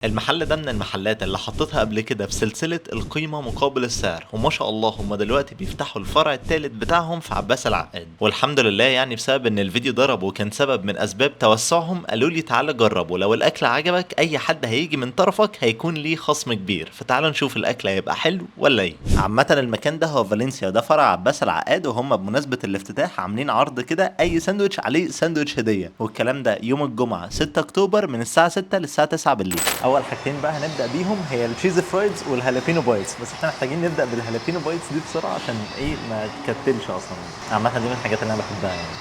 المحل ده من المحلات اللي حطيتها قبل كده في سلسلة القيمة مقابل السعر، وما شاء الله هم دلوقتي بيفتحوا الفرع الثالث بتاعهم في عباس العقاد، والحمد لله يعني بسبب ان الفيديو ضرب وكان سبب من اسباب توسعهم قالوا لي تعالى جرب، ولو الاكل عجبك اي حد هيجي من طرفك هيكون ليه خصم كبير، فتعالى نشوف الاكل هيبقى حلو ولا ايه. عامة المكان ده هو فالنسيا، ده فرع عباس العقاد، وهم بمناسبة الافتتاح عاملين عرض كده اي ساندوتش عليه ساندوتش هدية، والكلام ده يوم الجمعة 6 اكتوبر من الساعة 6 للساعة 9 بالليل. اول حاجتين بقى هنبدا بيهم هي التشيز فرايدز والهالابينو بايتس، بس احنا محتاجين نبدا بالهالابينو بايتس دي بسرعه عشان ايه ما تكتلش اصلا. عامه دي من الحاجات اللي انا بحبها يعني،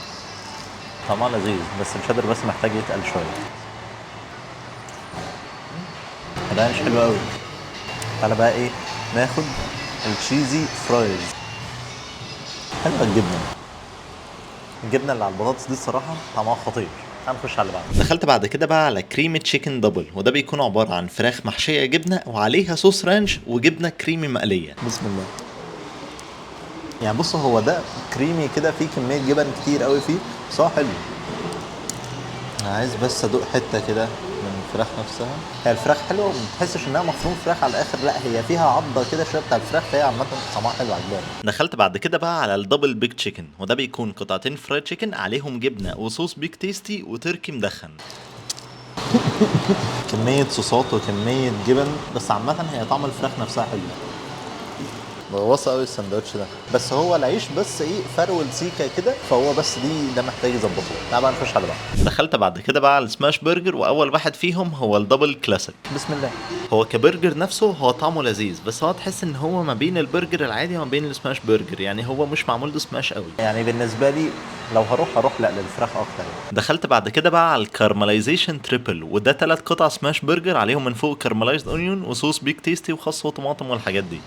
طعمها لذيذ بس الشيدر بس محتاج يتقل شويه. ده مش حلو قوي. تعالى بقى ايه ناخد التشيزي فرايز. حلوه الجبنه اللي على البطاطس دي الصراحه طعمها خطير. هنخش على اللي بعده. دخلت بعد كده بقى على كريمي تشيكن دبل، وده بيكون عباره عن فراخ محشيه جبنه وعليها صوص رانش وجبنه كريمي مقليه. بسم الله. يعني بص هو ده كريمي كده فيه كميه جبن كتير قوي فيه، بس هو حلو. انا عايز بس ادوق حته كده من الفراخ نفسها. هي الفراخ حلوه وما تحسش انها مفروم فراخ على الاخر، لا هي فيها عضه كده شويه بتاع الفراخ، فهي عامه طعمها حلو عجباني. دخلت بعد كده بقى على الدبل بيج تشيكن، وده بيكون قطعتين فرايد تشيكن عليهم جبنه وصوص بيك تيستي وتركي مدخن. كميه صوصات وكميه جبن، بس عامه هي طعم الفراخ نفسها حلو. بوظ قوي السندوتش ده، بس هو العيش بس ايه فرول سيكا كده، فهو بس ده محتاج يظبطه. تعال بقى نخش على بعض. دخلت بعد كده بقى على السماش برجر، واول واحد فيهم هو الدبل كلاسيك. بسم الله. هو كبرجر نفسه هو طعمه لذيذ، بس هو تحس ان هو ما بين البرجر العادي وما بين السماش برجر، يعني هو مش معمول له سماش قوي. يعني بالنسبه لي لو هروح لا للفراخ اكتر يعني. دخلت بعد كده بقى على الكارملايزيشن تريبل، وده 3 قطع سماش برجر عليهم من فوق كارملايزد اونيون وصوص بيك تيستي وخس وطماطم والحاجات دي.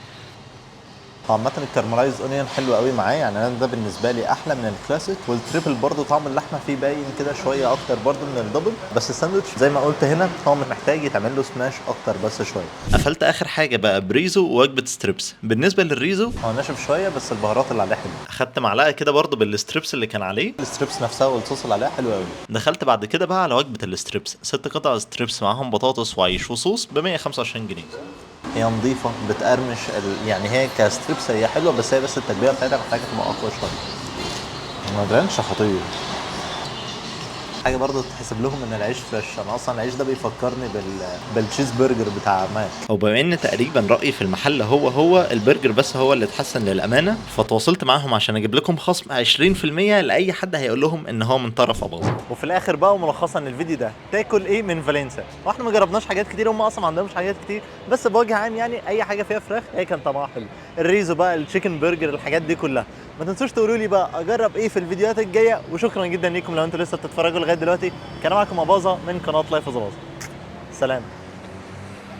عامة الكارملايز اونيون حلو قوي معاه، يعني انا ده بالنسبه لي احلى من الكلاسيك، والتريبل برضو طعم اللحمه فيه باين كده شويه اكتر برضو من الدبل، بس الساندوتش زي ما قلت هنا هو محتاج يتعمل له سماش اكتر بس شويه. قفلت اخر حاجه بقى بريزو ووجبه ستريبس. بالنسبه للريزو هو ناشف شويه بس البهارات اللي عليه حلوه، اخدت معلقه كده برضو بالستريبس اللي كان عليه، الستريبس نفسها والصوص اللي عليها حلو قوي. دخلت بعد كده بقى على وجبه الستريبس، 6 قطع ستريبس معاهم بطاطس وعيش وصوص ب 125 جنيه. هي نظيفه بتقرمش يعني هي كستريبس هي حلوه، بس هي بس التتبيله بتاعتها محتاجه تبقى اقوى شويه. ما درانش خطير. حاجه برضه تحسب لهم ان العيش فريش، انا اصلا العيش ده بيفكرني بالتشيز برجر بتاع ماك. وبما ان تقريبا رايي في المحل هو البرجر بس هو اللي اتحسن للامانه، فتواصلت معاهم عشان اجيب لكم خصم 20% لاي حد هيقول لهم ان هو من طرف اباظه. وفي الاخر بقى وملخصا للفيديو ده، تاكل ايه من فالنسيا؟ واحنا ما جربناش حاجات كتير، هم اصلا ما عندهمش حاجات كتير، بس بوجه عام يعني اي حاجه فيها فراخ هي كان طعمها حلو. الريزو بقى، التشيكن برجر، الحاجات دي كلها. ما تنسوش تقولوا لي بقى اجرب ايه في الفيديوهات الجايه، وشكرا جدا ليكم لو انتوا لسه بتتفرجوا لغايه دلوقتي. كان معاكم اباظه من قناه لايف اوف اباظه. سلام.